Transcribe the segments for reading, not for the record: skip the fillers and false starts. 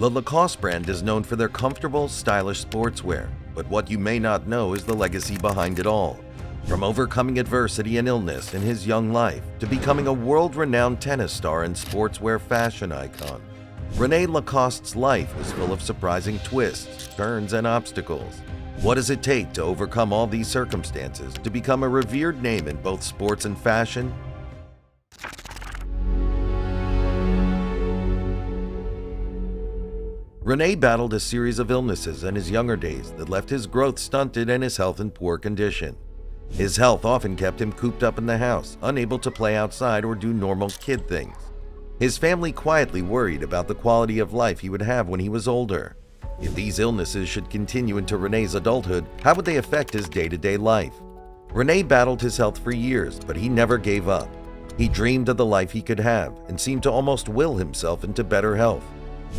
The Lacoste brand is known for their comfortable, stylish sportswear, but what you may not know is the legacy behind it all. From overcoming adversity and illness in his young life to becoming a world-renowned tennis star and sportswear fashion icon, René Lacoste's life was full of surprising twists, turns, and obstacles. What does it take to overcome all these circumstances to become a revered name in both sports and fashion? René battled a series of illnesses in his younger days that left his growth stunted and his health in poor condition. His health often kept him cooped up in the house, unable to play outside or do normal kid things. His family quietly worried about the quality of life he would have when he was older. If these illnesses should continue into René's adulthood, how would they affect his day-to-day life? René battled his health for years, but he never gave up. He dreamed of the life he could have and seemed to almost will himself into better health.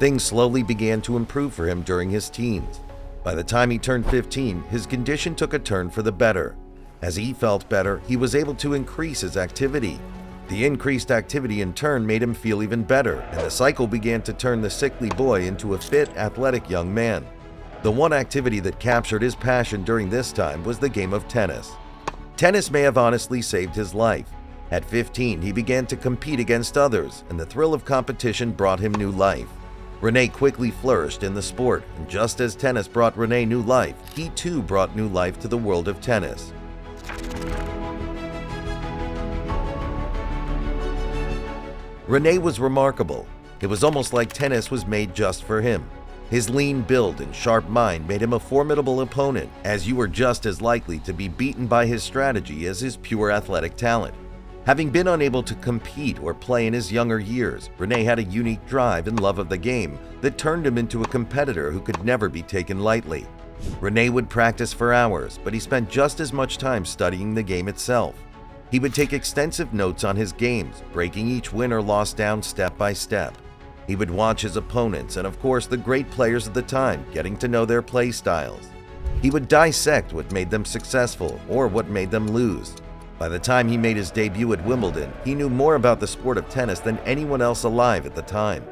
Things slowly began to improve for him during his teens. By the time he turned 15, his condition took a turn for the better. As he felt better, he was able to increase his activity. The increased activity in turn made him feel even better, and the cycle began to turn the sickly boy into a fit, athletic young man. The one activity that captured his passion during this time was the game of tennis. Tennis may have honestly saved his life. At 15, he began to compete against others, and the thrill of competition brought him new life. René quickly flourished in the sport, and just as tennis brought René new life, he too brought new life to the world of tennis. René was remarkable. It was almost like tennis was made just for him. His lean build and sharp mind made him a formidable opponent, as you were just as likely to be beaten by his strategy as his pure athletic talent. Having been unable to compete or play in his younger years, René had a unique drive and love of the game that turned him into a competitor who could never be taken lightly. René would practice for hours, but he spent just as much time studying the game itself. He would take extensive notes on his games, breaking each win or loss down step by step. He would watch his opponents and, of course, the great players of the time, getting to know their play styles. He would dissect what made them successful or what made them lose. By the time he made his debut at Wimbledon, he knew more about the sport of tennis than anyone else alive at the time.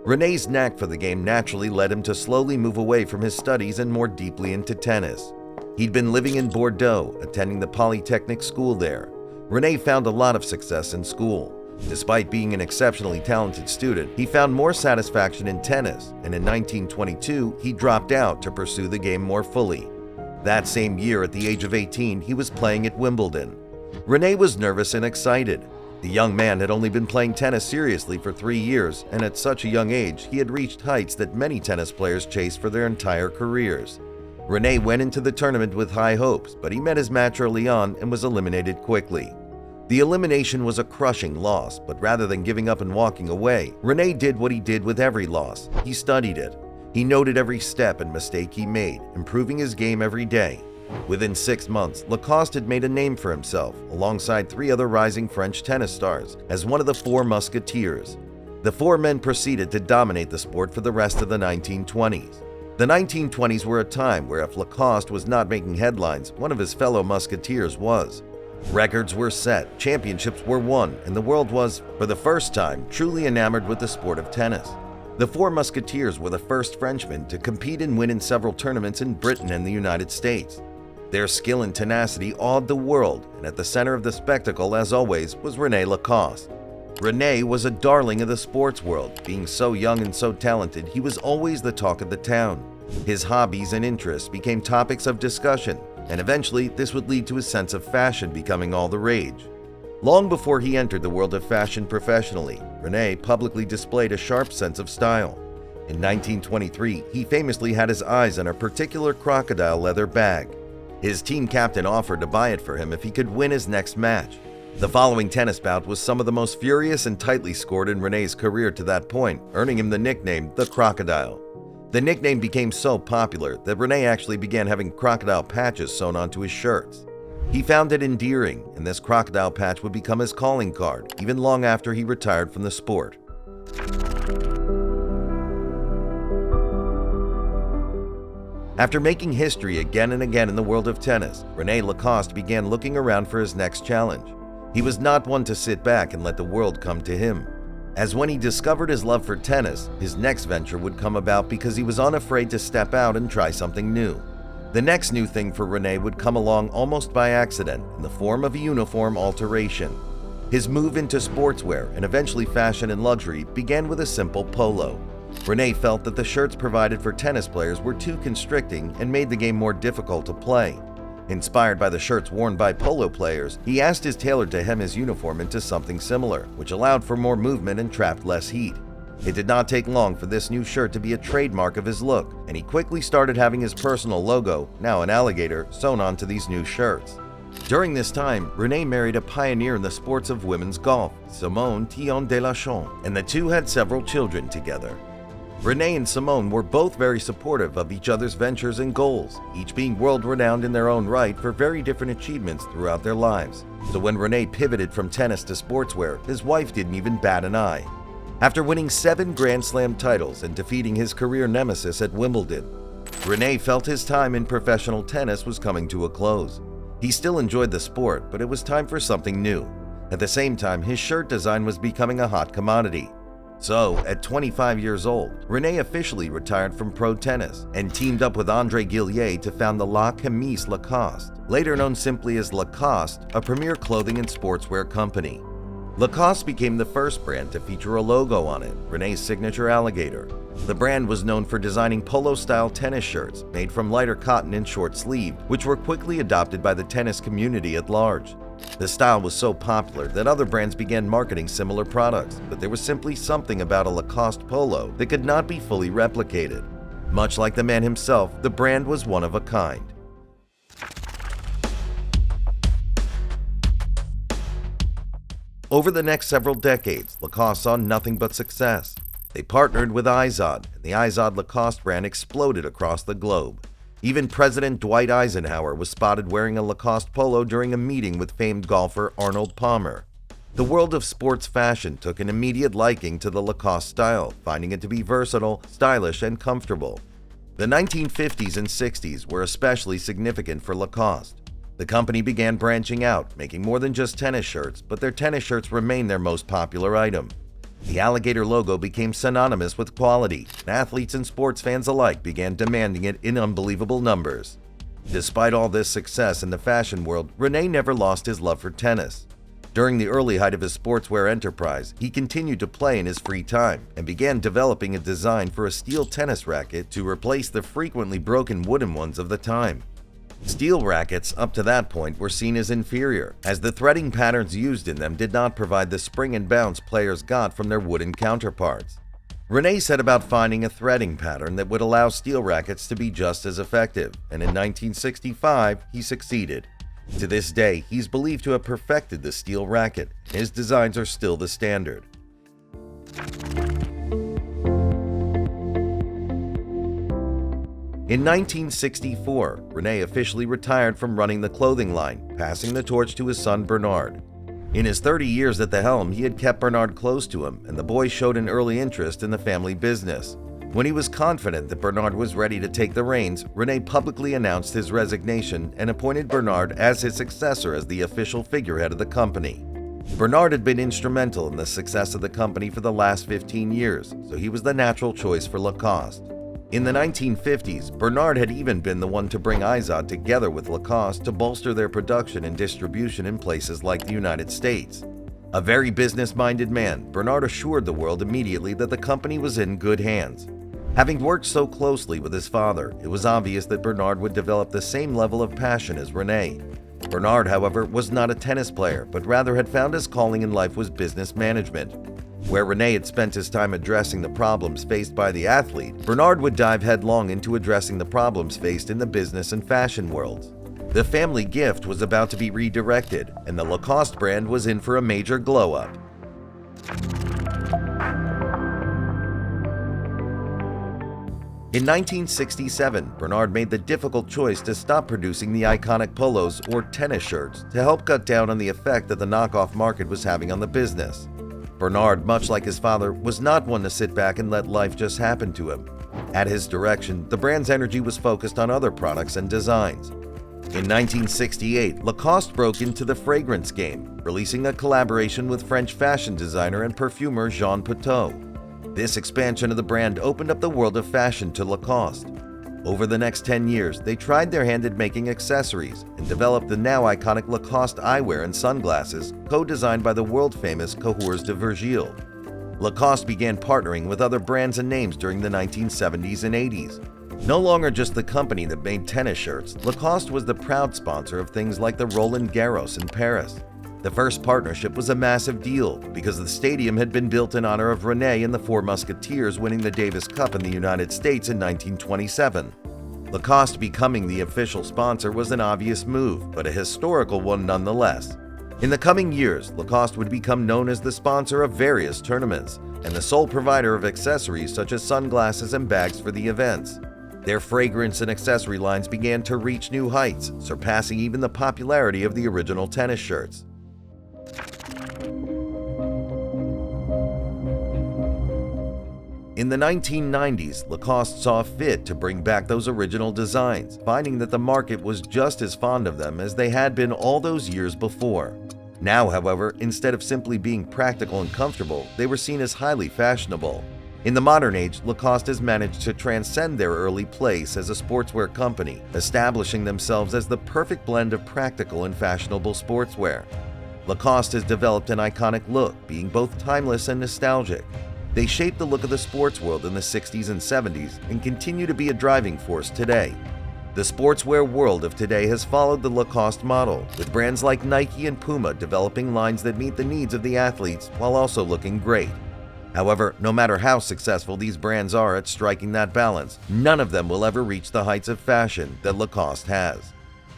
René's knack for the game naturally led him to slowly move away from his studies and more deeply into tennis. He'd been living in Bordeaux, attending the Polytechnic school there. René found a lot of success in school. Despite being an exceptionally talented student, he found more satisfaction in tennis, and in 1922, he dropped out to pursue the game more fully. That same year, at the age of 18, he was playing at Wimbledon. René was nervous and excited. The young man had only been playing tennis seriously for 3 years, and at such a young age, he had reached heights that many tennis players chase for their entire careers. René went into the tournament with high hopes, but he met his match early on and was eliminated quickly. The elimination was a crushing loss, but rather than giving up and walking away, René did what he did with every loss. He studied it. He noted every step and mistake he made, improving his game every day. Within 6 months, Lacoste had made a name for himself, alongside 3 other rising French tennis stars, as one of the 4 musketeers. The 4 men proceeded to dominate the sport for the rest of the 1920s. The 1920s were a time where if Lacoste was not making headlines, one of his fellow musketeers was. Records were set, championships were won, and the world was, for the first time, truly enamored with the sport of tennis. The 4 musketeers were the first Frenchmen to compete and win in several tournaments in Britain and the United States. Their skill and tenacity awed the world, and at the center of the spectacle, as always, was René Lacoste. René was a darling of the sports world. Being so young and so talented, he was always the talk of the town. His hobbies and interests became topics of discussion, and eventually this would lead to his sense of fashion becoming all the rage. Long before he entered the world of fashion professionally, René publicly displayed a sharp sense of style. In 1923, he famously had his eyes on a particular Crocodile leather bag. His team captain offered to buy it for him if he could win his next match. The following tennis bout was some of the most furious and tightly scored in René's career to that point, earning him the nickname the Crocodile. The nickname became so popular that René actually began having crocodile patches sewn onto his shirts. He found it endearing, and this crocodile patch would become his calling card, even long after he retired from the sport. After making history again and again in the world of tennis, René Lacoste began looking around for his next challenge. He was not one to sit back and let the world come to him, as when he discovered his love for tennis, his next venture would come about because he was unafraid to step out and try something new. The next new thing for René would come along almost by accident in the form of a uniform alteration. His move into sportswear and eventually fashion and luxury began with a simple polo. René felt that the shirts provided for tennis players were too constricting and made the game more difficult to play. Inspired by the shirts worn by polo players, he asked his tailor to hem his uniform into something similar, which allowed for more movement and trapped less heat. It did not take long for this new shirt to be a trademark of his look, and he quickly started having his personal logo, now an alligator, sewn onto these new shirts. During this time, René married a pioneer in the sports of women's golf, Simone Tillon de la Chambre, and the two had several children together. René and Simone were both very supportive of each other's ventures and goals, each being world-renowned in their own right for very different achievements throughout their lives. So when René pivoted from tennis to sportswear, his wife didn't even bat an eye. After winning 7 Grand Slam titles and defeating his career nemesis at Wimbledon, René felt his time in professional tennis was coming to a close. He still enjoyed the sport, but it was time for something new. At the same time, his shirt design was becoming a hot commodity. So, at 25 years old, René officially retired from pro tennis and teamed up with André Gillier to found the La Chemise Lacoste, later known simply as Lacoste, a premier clothing and sportswear company. Lacoste became the first brand to feature a logo on it, René's signature alligator. The brand was known for designing polo-style tennis shirts made from lighter cotton and short-sleeved, which were quickly adopted by the tennis community at large. The style was so popular that other brands began marketing similar products, but there was simply something about a Lacoste polo that could not be fully replicated. Much like the man himself, the brand was one of a kind. Over the next several decades, Lacoste saw nothing but success. They partnered with Izod, and the Izod Lacoste brand exploded across the globe. Even President Dwight Eisenhower was spotted wearing a Lacoste polo during a meeting with famed golfer Arnold Palmer. The world of sports fashion took an immediate liking to the Lacoste style, finding it to be versatile, stylish, and comfortable. The 1950s and 60s were especially significant for Lacoste. The company began branching out, making more than just tennis shirts, but their tennis shirts remained their most popular item. The alligator logo became synonymous with quality, and athletes and sports fans alike began demanding it in unbelievable numbers. Despite all this success in the fashion world, René never lost his love for tennis. During the early height of his sportswear enterprise, he continued to play in his free time and began developing a design for a steel tennis racket to replace the frequently broken wooden ones of the time. Steel rackets up to that point were seen as inferior, as the threading patterns used in them did not provide the spring and bounce players got from their wooden counterparts. René set about finding a threading pattern that would allow steel rackets to be just as effective, and in 1965 he succeeded. To this day, he's believed to have perfected the steel racket. His designs are still the standard. In 1964, René officially retired from running the clothing line, passing the torch to his son Bernard. In his 30 years at the helm, he had kept Bernard close to him, and the boy showed an early interest in the family business. When he was confident that Bernard was ready to take the reins, René publicly announced his resignation and appointed Bernard as his successor as the official figurehead of the company. Bernard had been instrumental in the success of the company for the last 15 years, so he was the natural choice for Lacoste. In the 1950s, Bernard had even been the one to bring Izod together with Lacoste to bolster their production and distribution in places like the United States. A very business-minded man, Bernard assured the world immediately that the company was in good hands. Having worked so closely with his father, it was obvious that Bernard would develop the same level of passion as René. Bernard, however, was not a tennis player, but rather had found his calling in life was business management. Where René had spent his time addressing the problems faced by the athlete, Bernard would dive headlong into addressing the problems faced in the business and fashion worlds. The family gift was about to be redirected, and the Lacoste brand was in for a major glow-up. In 1967, Bernard made the difficult choice to stop producing the iconic polos or tennis shirts to help cut down on the effect that the knockoff market was having on the business. Bernard, much like his father, was not one to sit back and let life just happen to him. At his direction, the brand's energy was focused on other products and designs. In 1968, Lacoste broke into the fragrance game, releasing a collaboration with French fashion designer and perfumer Jean Pateau. This expansion of the brand opened up the world of fashion to Lacoste. Over the next 10 years, they tried their hand at making accessories and developed the now iconic Lacoste eyewear and sunglasses, co-designed by the world-famous Cours de Virgile. Lacoste began partnering with other brands and names during the 1970s and 80s. No longer just the company that made tennis shirts, Lacoste was the proud sponsor of things like the Roland Garros in Paris. The first partnership was a massive deal because the stadium had been built in honor of René and the Four Musketeers winning the Davis Cup in the United States in 1927. Lacoste becoming the official sponsor was an obvious move, but a historical one nonetheless. In the coming years, Lacoste would become known as the sponsor of various tournaments and the sole provider of accessories such as sunglasses and bags for the events. Their fragrance and accessory lines began to reach new heights, surpassing even the popularity of the original tennis shirts. In the 1990s, Lacoste saw fit to bring back those original designs, finding that the market was just as fond of them as they had been all those years before. Now, however, instead of simply being practical and comfortable, they were seen as highly fashionable. In the modern age, Lacoste has managed to transcend their early place as a sportswear company, establishing themselves as the perfect blend of practical and fashionable sportswear. Lacoste has developed an iconic look, being both timeless and nostalgic. They shaped the look of the sports world in the 60s and 70s and continue to be a driving force today. The sportswear world of today has followed the Lacoste model, with brands like Nike and Puma developing lines that meet the needs of the athletes while also looking great. However, no matter how successful these brands are at striking that balance, none of them will ever reach the heights of fashion that Lacoste has.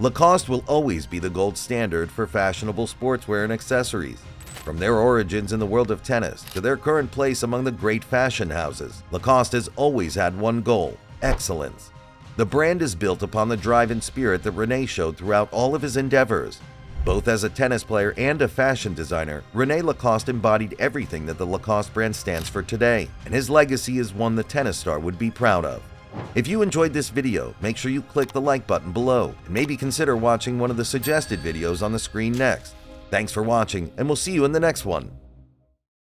Lacoste will always be the gold standard for fashionable sportswear and accessories. From their origins in the world of tennis to their current place among the great fashion houses, Lacoste has always had one goal: excellence. The brand is built upon the drive and spirit that René showed throughout all of his endeavors. Both as a tennis player and a fashion designer, René Lacoste embodied everything that the Lacoste brand stands for today, and his legacy is one the tennis star would be proud of. If you enjoyed this video, make sure you click the like button below, and maybe consider watching one of the suggested videos on the screen next. Thanks for watching, and we'll see you in the next one.